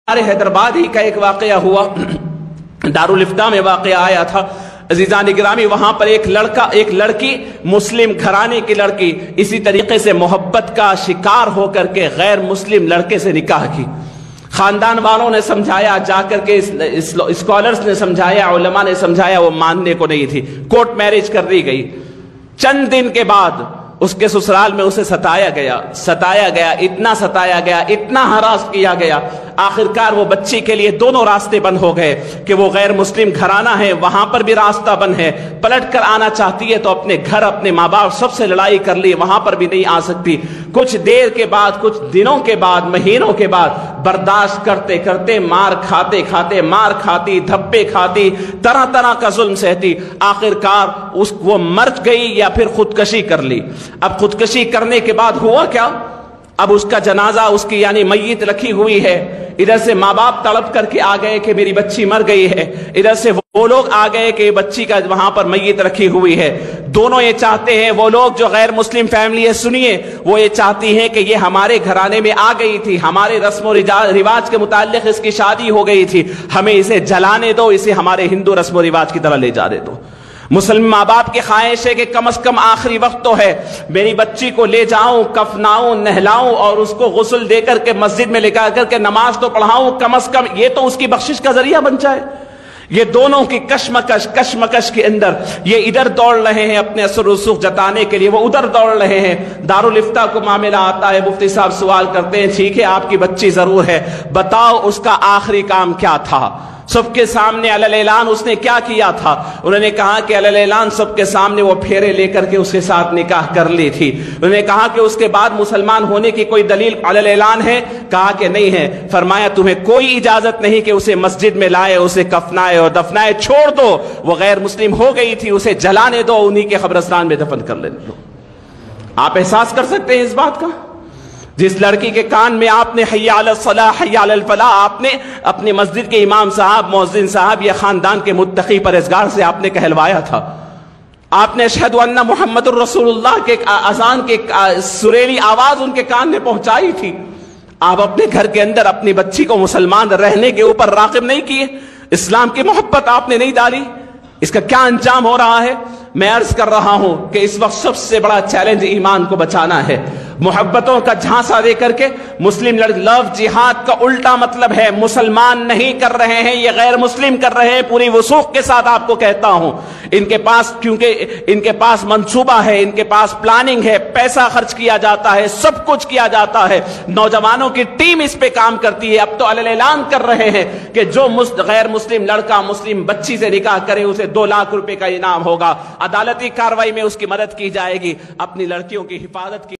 حیدرآباد ہی کا ایک واقعہ ہوا، دارال افتاء میں واقعہ آیا تھا عزیزان گرامی۔ وہاں پر ایک لڑکی مسلم گھرانے کی لڑکی اسی طریقے سے محبت کا شکار ہو کر کے غیر مسلم لڑکے سے نکاح کی۔ خاندان والوں نے سمجھایا، جا کر کے اسکالرز نے سمجھایا، علماء نے سمجھایا، وہ ماننے کو نہیں تھی، کورٹ میرج کر دی گئی۔ چند دن کے بعد اس کے سسرال میں اسے ستایا گیا، اتنا ستایا گیا، اتنا ہراس کیا گیا، آخرکار وہ بچی کے لیے دونوں راستے بند ہو گئے کہ وہ غیر مسلم گھرانہ ہے، وہاں پر بھی راستہ بند ہے، پلٹ کر آنا چاہتی ہے تو اپنے گھر اپنے ماں باپ سب سے لڑائی کر لی، وہاں پر بھی نہیں آ سکتی۔ کچھ دیر کے بعد، کچھ دنوں کے بعد، مہینوں کے بعد برداشت کرتے کرتے مار کھاتی، دھبے کھاتی، طرح طرح کا ظلم سہتی، آخرکار وہ مر گئی یا پھر خودکشی کر لی۔ اب خودکشی کرنے کے بعد ہوا کیا؟ اب اس کا جنازہ، اس کی یعنی میت رکھی ہوئی ہے، ادھر سے ماں باپ تڑپ کر کے آ گئے کہ میری بچی مر گئی ہے، ادھر سے وہ لوگ آ گئے کہ بچی کا وہاں پر میت رکھی ہوئی ہے۔ دونوں یہ چاہتے ہیں، وہ لوگ جو غیر مسلم فیملی ہے، سنیے، وہ یہ چاہتی ہیں کہ یہ ہمارے گھرانے میں آ گئی تھی، ہمارے رسم و رواج کے متعلق اس کی شادی ہو گئی تھی، ہمیں اسے جلانے دو، اسے ہمارے ہندو رسم و رواج کی طرح لے جانے دو۔ مسلم ماں باپ کی خواہش ہے کہ کم از کم آخری وقت تو ہے، میری بچی کو لے جاؤں، کفناؤں، نہلاؤں اور اس کو غسل دے کر کے مسجد میں لے کر کے نماز تو پڑھاؤں، کم از کم یہ تو اس کی بخشش کا ذریعہ بن جائے۔ یہ دونوں کی کشمکش کے اندر یہ ادھر دوڑ رہے ہیں اپنے اثر و رسوخ جتانے کے لیے، وہ ادھر دوڑ رہے ہیں۔ دارالفتاء کو معاملہ آتا ہے، مفتی صاحب سوال کرتے ہیں، ٹھیک ہے آپ کی بچی ضرور ہے، بتاؤ اس کا آخری کام کیا تھا؟ سب کے سامنے علی الاعلان اس نے کیا کیا تھا؟ انہوں نے کہا کہ علی الاعلان سب کے سامنے وہ پھیرے لے کر کے اس کے ساتھ نکاح کر لی تھی۔ انہوں نے کہا کہ اس کے بعد مسلمان ہونے کی کوئی دلیل علی الاعلان ہے؟ کہا کہ نہیں ہے۔ فرمایا تمہیں کوئی اجازت نہیں کہ اسے مسجد میں لائے، اسے کفنائے اور دفنائے، چھوڑ دو، وہ غیر مسلم ہو گئی تھی، اسے جلانے دو، انہی کے قبرستان میں دفن کر لینے دو۔ آپ احساس کر سکتے ہیں اس بات کا؟ جس لڑکی کے کان میں آپ نے حی علی الصلاح، حی علی الفلاح، آپ نے اپنے مسجد کے امام صاحب، مؤذن صاحب یا خاندان کے متقی پرہیزگار سے آپ نے کہلوایا تھا، آپ نے اشہد ان محمد الرسول اللہ کے اذان کے سریلی آواز ان کے کان میں پہنچائی تھی، آپ اپنے گھر کے اندر اپنی بچی کو مسلمان رہنے کے اوپر راغب نہیں کیے، اسلام کی محبت آپ نے نہیں ڈالی، اس کا کیا انجام ہو رہا ہے؟ میں عرض کر رہا ہوں کہ اس وقت سب سے بڑا چیلنج ایمان کو بچانا ہے۔ محبتوں کا جھانسا دے کر کے مسلم لو جہاد کا الٹا مطلب ہے، مسلمان نہیں کر رہے ہیں، یہ غیر مسلم کر رہے ہیں۔ پوری وثوق کے ساتھ آپ کو کہتا ہوں، ان کے پاس، کیونکہ ان کے پاس منصوبہ ہے، ان کے پاس پلاننگ ہے، پیسہ خرچ کیا جاتا ہے، سب کچھ کیا جاتا ہے، نوجوانوں کی ٹیم اس پہ کام کرتی ہے۔ اب تو علی الاعلان کر رہے ہیں کہ جو غیر مسلم لڑکا مسلم بچی سے نکاح کرے اسے 2 لاکھ روپے کا انعام ہوگا، عدالتی کارروائی میں اس کی مدد کی جائے گی، اپنی لڑکیوں کی حفاظت کی